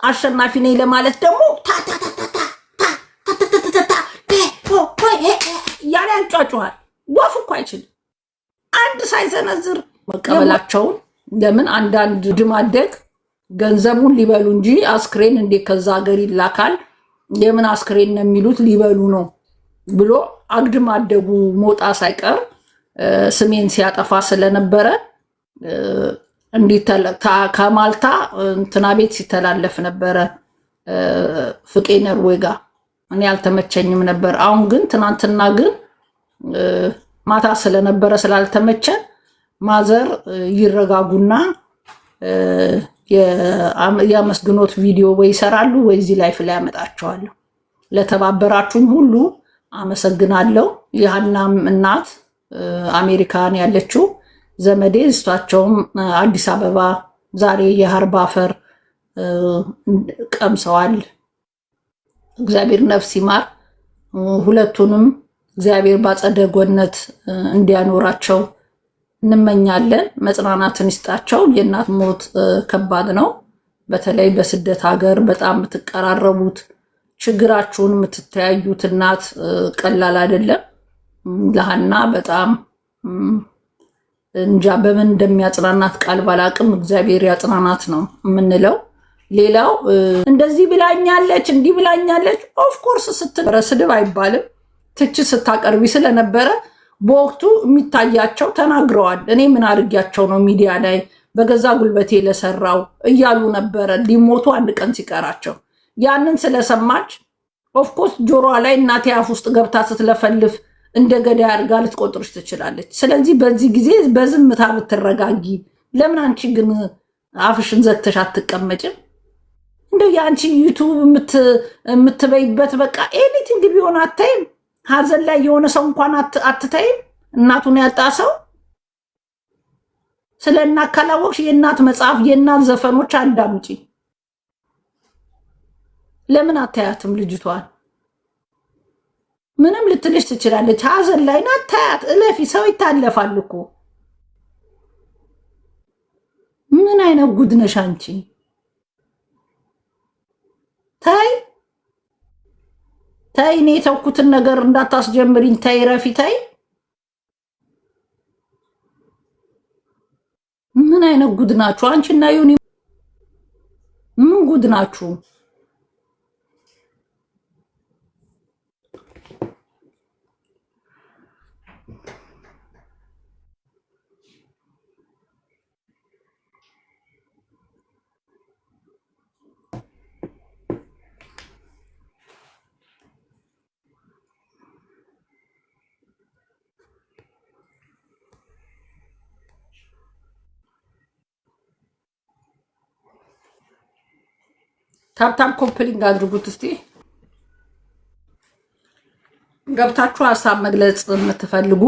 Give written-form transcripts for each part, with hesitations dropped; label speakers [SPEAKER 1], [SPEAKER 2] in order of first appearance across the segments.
[SPEAKER 1] አሸናፊ ነኝ ለማለት ደግሞ ያለ ያንጫጫዋል። ወፍ እኮ አይችልም አንድ ሳይሰነዝር መቀበላቸውን። ለምን አንዳንድ ድማደግ ገንዘቡን ሊበሉ እንጂ አስክሬን እንዴት ከዛ ሀገር ይላካል? የምን አስክሬን ነው የሚሉት ሊበሉ ነው ብሎ አግድም አደጉ ሞጣ ሳይቀር ስሜን ሲያጠፋ ስለነበረ እንዴት ከማልታ እንትና ቤት ሲተላለፍ ነበረ ፍቄ ነርዌጋ እኔ አልተመቸኝም ነበር። አሁን ግን ትናንትና ግን ማታ ስለነበረ ስላልተመቸ ማዘር ይረጋጉና የአመስግኖት ቪዲዮ ወይ ይሰራሉ ወይ እዚህ ላይፍ ላይ ያመጣቸዋለሁ። ለተባበራችሁኝ ሁሉ አመሰግናለሁ። የሀናም እናት አሜሪካን ያለችው ዘመዴ እሷቸውም አዲስ አበባ ዛሬ የሀርባ አፈር ቀምሰዋል። እግዚአብሔር ነፍስ ይማር ሁለቱንም እግዚአብሔር ባጸደ ገነት እንዲያኖራቸው እንመኛለን። መጽናናትን ይስጣቸው። የእናት ሞት ከባድ ነው። በተለይ በስደት ሀገር በጣም የምትቀራረቡት ችግራችሁን የምትተያዩት እናት ቀላል አይደለም። ለሀና በጣም እንጃ በምን እንደሚያጽናናት ቃል ባላቅም እግዚአብሔር ያጽናናት ነው የምንለው። ሌላው እንደዚህ ብላኛለች እንዲህ ብላኛለች ኦፍኮርስ ስትበረ ስድብ አይባልም። ትችት ስታቀርቢ ስለነበረ በወቅቱ የሚታያቸው ተናግረዋል። እኔ ምን አድርጊያቸው ነው ሚዲያ ላይ በገዛ ጉልበቴ ለሰራው እያሉ ነበረ ሊሞቱ አንድ ቀን ሲቀራቸው። ያንን ስለሰማች ኦፍኮርስ ጆሮዋ ላይ እናቴ አፍ ውስጥ ገብታ ስትለፈልፍ እንደ ገዳይ አድርጋ ልትቆጥርሽ ትችላለች። ስለዚህ በዚህ ጊዜ በዝምታ ብትረጋጊ። ለምን አንቺ ግን አፍሽን ዘግተሽ አትቀመጭም? እንደው የአንቺ ዩቱብ የምትበይበት በቃ ኤኒቲንግ ቢሆን አታይም? ሀዘን ላይ የሆነ ሰው እንኳን አትታይም? እናቱን ያጣ ሰው ስለ እናት ካላወቅሽ የእናት መጽሐፍ የእናት ዘፈኖች አዳምጪ። ለምን አታያትም ልጅቷን? ምንም ልትልሽ ትችላለች። ሀዘን ላይ ናት፣ ታያት፣ እለፊ። ሰው ይታለፋል እኮ። ምን አይነት ጉድ ነሽ አንቺ? ታይ ታይ፣ እኔ የተውኩትን ነገር እንዳታስጀምሪኝ። ታይ ረፊ፣ ታይ። ምን አይነት ጉድ ናችሁ አንቺና ዮኒ? ምን ጉድ ናችሁ? ታፕታፕ ኮምፕሊንግ አድርጉት እስቲ። ገብታችሁ ሀሳብ መግለጽ የምትፈልጉ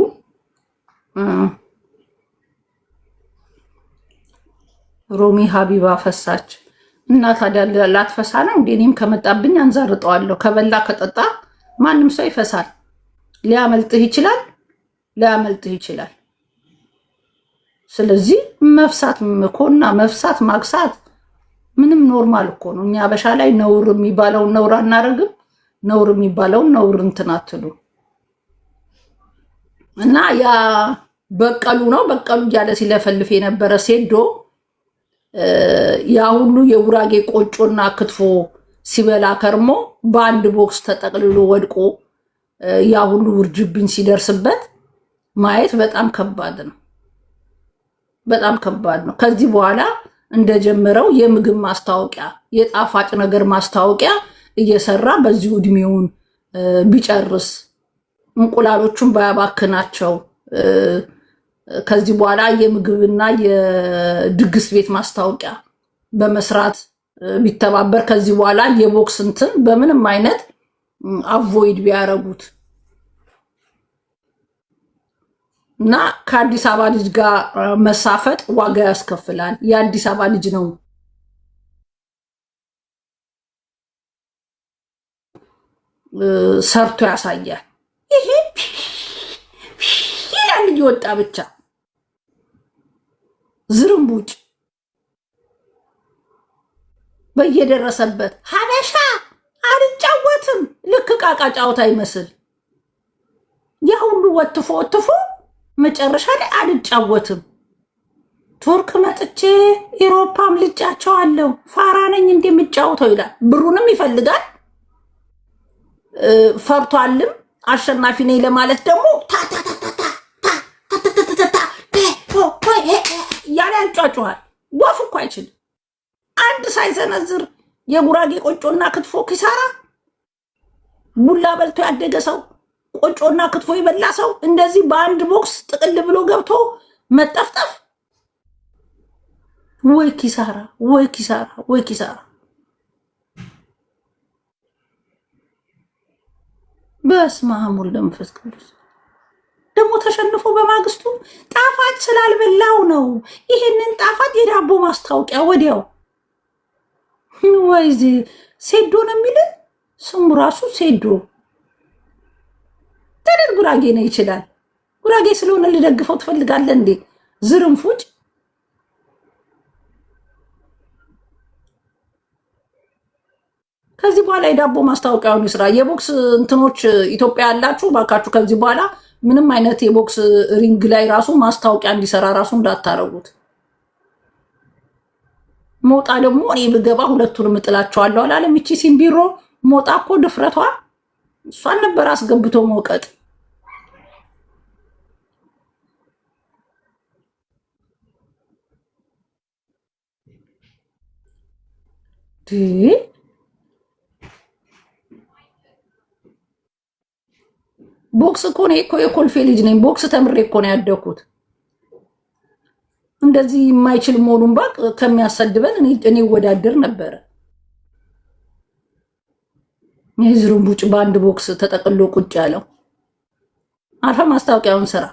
[SPEAKER 1] ሮሚ ሀቢባ ፈሳች እና ታዲያ ላትፈሳ ነው እንዴ? እኔም ከመጣብኝ አንዛርጠዋለሁ። ከበላ ከጠጣ ማንም ሰው ይፈሳል። ሊያመልጥህ ይችላል፣ ሊያመልጥህ ይችላል። ስለዚህ መፍሳት ኮና መፍሳት ማግሳት ምንም ኖርማል እኮ ነው። እኛ አበሻ ላይ ነውር የሚባለውን ነውር አናረግም። ነውር የሚባለውን ነውር እንትን አትሉ እና ያ በቀሉ ነው በቀሉ እያለ ሲለፈልፍ የነበረ ሴዶ ያ ሁሉ የጉራጌ ቆጮና ክትፎ ሲበላ ከርሞ በአንድ ቦክስ ተጠቅልሎ ወድቆ ያ ሁሉ ውርጅብኝ ሲደርስበት ማየት በጣም ከባድ ነው። በጣም ከባድ ነው። ከዚህ በኋላ እንደጀመረው የምግብ ማስታወቂያ የጣፋጭ ነገር ማስታወቂያ እየሰራ በዚሁ እድሜውን ቢጨርስ እንቁላሎቹን ባያባክናቸው ከዚህ በኋላ የምግብና የድግስ ቤት ማስታወቂያ በመስራት ቢተባበር ከዚህ በኋላ የቦክስ እንትን በምንም አይነት አቮይድ ቢያረጉት እና ከአዲስ አበባ ልጅ ጋር መሳፈጥ ዋጋ ያስከፍላል። የአዲስ አበባ ልጅ ነው ሰርቶ ያሳያል። ይሄ ይላል እየወጣ ብቻ ዝርምቡጭ በየደረሰበት ሀበሻ አልጫወትም። ልክ ቃቃ ጫወታ ይመስል ያ ሁሉ ወትፎ መጨረሻ ላይ አልጫወትም። ቱርክ መጥቼ ኢሮፓም ልጫቸዋለሁ ፋራ ነኝ እንደምጫወተው ይላል። ብሩንም ይፈልጋል ፈርቷልም። አሸናፊ ነኝ ለማለት ደግሞ ያለ ያንጫጫዋል። ወፍ እኮ አይችልም። አንድ ሳይሰነዝር የጉራጌ ቆጮና ክትፎ ኪሳራ። ቡላ በልቶ ያደገ ሰው ቆጮና ክትፎ የበላ ሰው እንደዚህ በአንድ ቦክስ ጥቅል ብሎ ገብቶ መጠፍጠፍ፣ ወይ ኪሳራ፣ ወይ ኪሳራ፣ ወይ ኪሳራ። በስመ አብ ወወልድ ወመንፈስ ቅዱስ። ደግሞ ተሸንፎ በማግስቱ ጣፋጭ ስላልበላው ነው። ይሄንን ጣፋጭ የዳቦ ማስታወቂያ ወዲያው ወይዚ ሴዶ ነው የሚል ስሙ ራሱ ሴዶ። ተደር ጉራጌ ነው ይችላል። ጉራጌ ስለሆነ ልደግፈው ትፈልጋለህ እንዴ? ዝርንፉጭ ከዚህ በኋላ የዳቦ ማስታወቂያውን ይስራ። የቦክስ እንትኖች ኢትዮጵያ ያላችሁ ባካችሁ ከዚህ በኋላ ምንም አይነት የቦክስ ሪንግ ላይ ራሱ ማስታወቂያ እንዲሰራ ራሱ እንዳታረጉት። ሞጣ ደግሞ እኔ ብገባ ሁለቱንም እጥላቸዋለሁ አላለም? ይቺ ሲምቢሮ ሞጣ እኮ ድፍረቷ እሷን ነበር አስገብቶ መውቀጥ። ቦክስ እኮ ነው እኮ የኮልፌ ልጅ ነኝ። ቦክስ ተምሬ እኮ ነው ያደኩት። እንደዚህ የማይችል መሆኑን ባቅ ከሚያሰድበን እኔ ወዳደር ነበረ። የዝሩምቡጭ በአንድ ቦክስ ተጠቅሎ ቁጭ ያለው አልፈ ማስታወቂያውን ስራ።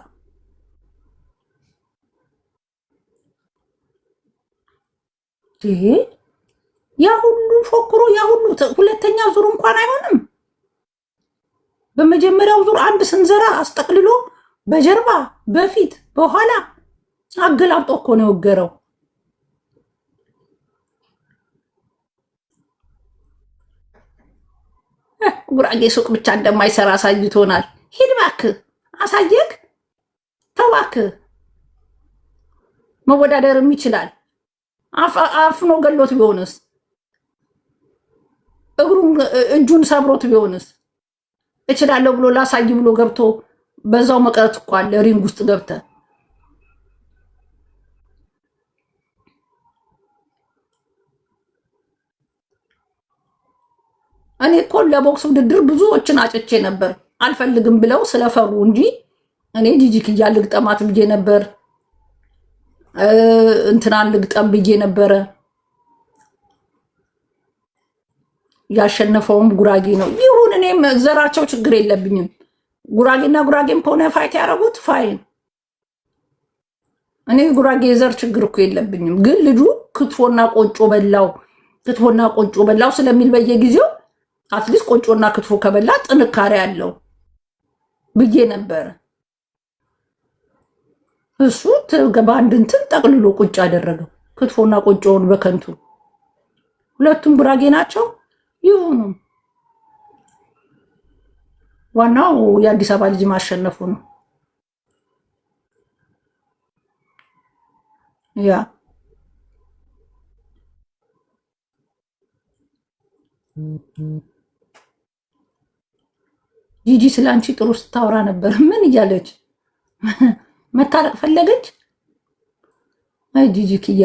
[SPEAKER 1] ያ ሁሉ ፎክሮ ያ ሁሉ ሁለተኛ ዙር እንኳን አይሆንም። በመጀመሪያው ዙር አንድ ስንዘራ አስጠቅልሎ በጀርባ በፊት በኋላ አገላብጦ እኮ ነው የወገረው። ጉራጌ ሱቅ ብቻ እንደማይሰራ አሳይቶናል። ሂድ እባክህ አሳየክ። ተባክህ መወዳደርም ይችላል። አፍኖ ገሎት ቢሆንስ? እጁን ሰብሮት ቢሆንስ? እችላለሁ ብሎ ላሳይ ብሎ ገብቶ በዛው መቅረት እኮ አለ። ሪንግ ውስጥ ገብተ እኔ እኮ ለቦክስ ውድድር ብዙዎችን አጭቼ ነበር። አልፈልግም ብለው ስለፈሩ እንጂ እኔ ጂጂክያ ልግጠማት ብዬ ነበር። እንትናን ልግጠም ብዬ ነበረ። ያሸነፈውም ጉራጌ ነው። ይሁን እኔም ዘራቸው ችግር የለብኝም። ጉራጌና ጉራጌም ከሆነ ፋይት ያደረጉት ፋይን። እኔ ጉራጌ ዘር ችግር እኮ የለብኝም። ግን ልጁ ክትፎና ቆጮ በላው ስለሚል በየጊዜው አትሊስት ቆጮና ክትፎ ከበላ ጥንካሬ አለው ብዬ ነበረ። እሱ በአንድ እንትን ጠቅልሎ ቁጭ አደረገው። ክትፎና ቆጮውን በከንቱ። ሁለቱም ጉራጌ ናቸው። ይሁኑ። ዋናው የአዲስ አበባ ልጅ ማሸነፉ ነው። ያ ጂጂ ስለ አንቺ ጥሩ ስታወራ ነበር። ምን እያለች መታረቅ ፈለገች? አይ ጂጂ ክያ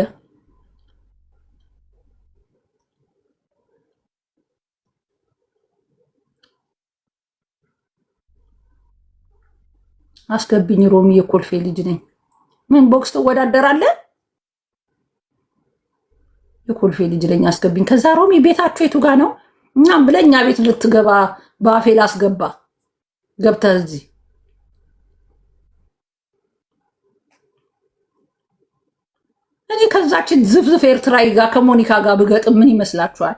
[SPEAKER 1] አስገብኝ። ሮሚ የኮልፌ ልጅ ነኝ። ምን ቦክስ ትወዳደራለህ? የኮልፌ ልጅ ነኝ አስገብኝ። ከዛ ሮሚ ቤታችሁ የቱ ጋ ነው? እናም ብለኛ ቤት ልትገባ በአፌ ላስገባ ገብተህ እዚህ እኔ ከዛችን ዝፍዝፍ ኤርትራዊ ጋር ከሞኒካ ጋር ብገጥም ምን ይመስላችኋል?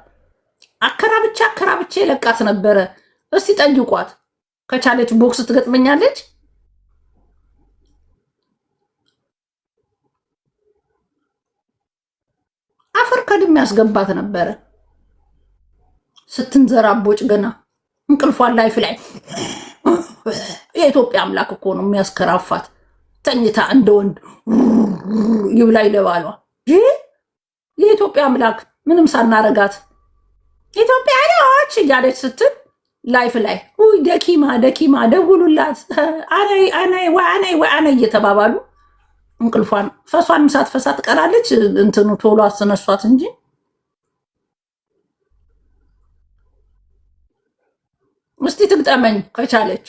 [SPEAKER 1] አከራብቼ ለቃት ነበረ። እስቲ ጠይቋት፣ ከቻለች ቦክስ ትገጥመኛለች። አፈር ከድሜ ያስገባት ነበረ። ስትንዘራቦጭ ገና እንቅልፏን ላይፍ ላይ የኢትዮጵያ አምላክ እኮ ነው የሚያስከራፋት። ተኝታ እንደ ወንድ ይብላይ ለባሏ የኢትዮጵያ አምላክ ምንም ሳናረጋት ኢትዮጵያኖች እያለች ስትል ላይፍ ላይ ደኪማ ደውሉላት አነ እየተባባሉ እንቅልፏን ፈሷን ሳትፈሳ ትቀራለች። እንትኑ ቶሎ አስነሷት እንጂ እስቲ ትግጠመኝ ከቻለች።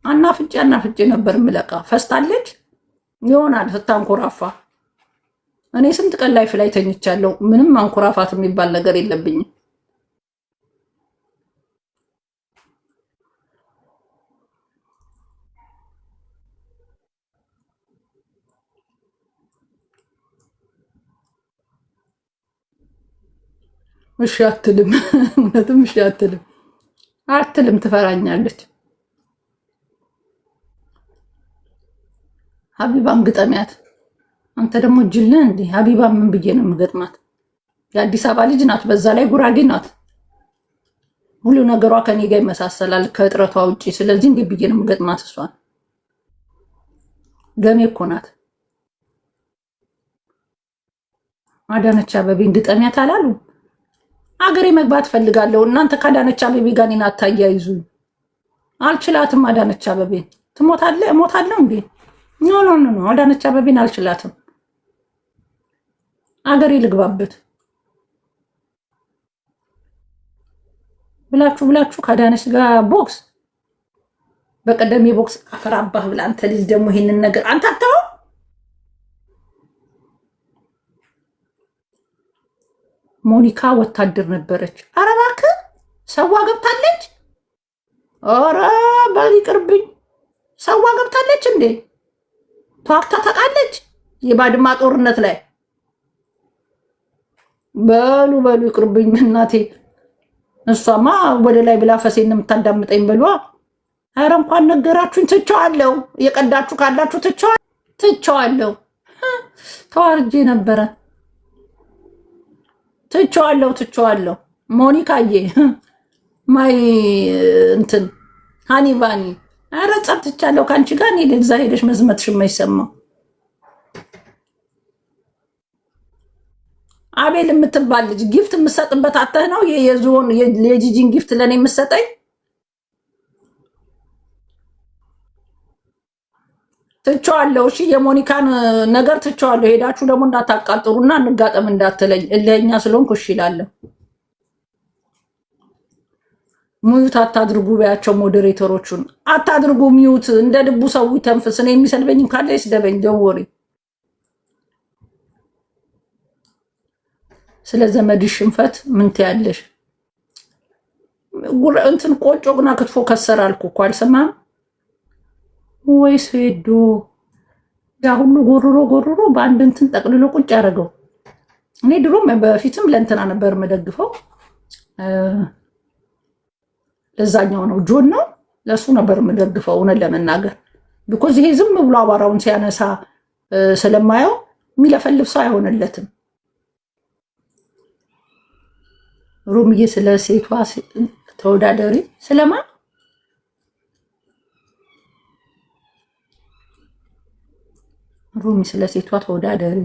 [SPEAKER 1] አናፍጬ ነበር ምለቃ ፈስታለች ይሆናል ስታንኮራፋ። እኔ ስንት ቀን ላይፍ ላይ ተኝቻለሁ። ምንም አንኮራፋት የሚባል ነገር የለብኝም። እሺ አትልም፣ እውነትም እሺ አትልም፣ ትፈራኛለች። ሀቢባን ግጠሚያት። አንተ ደግሞ ጅል እንዴ! ሀቢባ ምን ብዬ ነው የምገጥማት? የአዲስ አበባ ልጅ ናት፣ በዛ ላይ ጉራጌ ናት። ሁሉ ነገሯ ከኔ ጋር ይመሳሰላል ከእጥረቷ ውጭ። ስለዚህ እንዴ ብዬ ነው የምገጥማት? እሷን ደሜ እኮ ናት። አዳነች አበቤን ግጠሚያት አላሉ? አገሬ መግባት ፈልጋለሁ። እናንተ ከአዳነች አበቤ ጋር እኔን አታያይዙ። አልችላትም። አዳነች አበቤን እሞታለሁ እንዴ? ኖ አዳነች አበቤን አልችላትም። አገሬ ልግባበት ብላችሁ ከአዳነች ጋር ቦክስ በቀደም የቦክስ አፈራባህ ብላ አንተ ልጅ ደግሞ ይሄንን ነገር አንተ አታው ሞኒካ ወታደር ነበረች። ኧረ እባክህ ሰዋ ገብታለች። ኧረ በል ይቅርብኝ። ሰዋ ገብታለች እንዴ? ተዋግታ ታውቃለች? የባድማ ጦርነት ላይ በሉ ይቅርብኝ እናቴ። እሷማ ወደ ላይ ብላ ፈሴን የምታዳምጠኝ በሏ። ኧረ እንኳን ነገራችሁኝ። ትቼዋለሁ። የቀዳችሁ ካላችሁ ትቼዋለሁ። ተዋርጄ ነበረ። ትቼዋለሁ። ሞኒካዬ ማይ እንትን ሃኒባኒ ኧረ ጸጥቻለሁ ከአንቺ ጋር። እኔ እዛ ሄደሽ መዝመትሽ የማይሰማው አቤል የምትባል ልጅ ጊፍት የምሰጥበት አተህ ነው የዞን የጂጂን ጊፍት ለእኔ የምሰጠኝ? ትቼዋለሁ። እሺ የሞኒካን ነገር ትቼዋለሁ። ሄዳችሁ ደግሞ እንዳታቃጥሩና እንጋጠም እንዳትለኝ። እልኸኛ ስለሆንኩ እሺ እላለሁ። ሚዩት አታድርጉ በያቸው። ሞዴሬተሮቹን አታድርጉ ሚዩት። እንደ ልቡ ሰው ተንፍስ። እኔ የሚሰድበኝም ካለ ይስደበኝ። ደወሪ ስለ ዘመድሽ ሽንፈት ምን ትያለሽ? እንትን ቆጮ ግና ክትፎ ከሰር አልኩ እኮ አልሰማም ወይስ ሄዶ ያ ሁሉ ጎርሮ በአንድ እንትን ጠቅልሎ ቁጭ ያደረገው። እኔ ድሮም በፊትም ለእንትና ነበር የምደግፈው። ለዛኛው ነው ጆን ነው ለሱ ነበር የምደግፈው እውነት ለመናገር ቢኮዝ ይሄ ዝም ብሎ አቧራውን ሲያነሳ ስለማየው የሚለፈልፍ ሰው አይሆንለትም። ሮምዬ ስለ ሴቷ ተወዳዳሪ ስለማ ሮሚ ስለ ሴቷ ተወዳዳሪ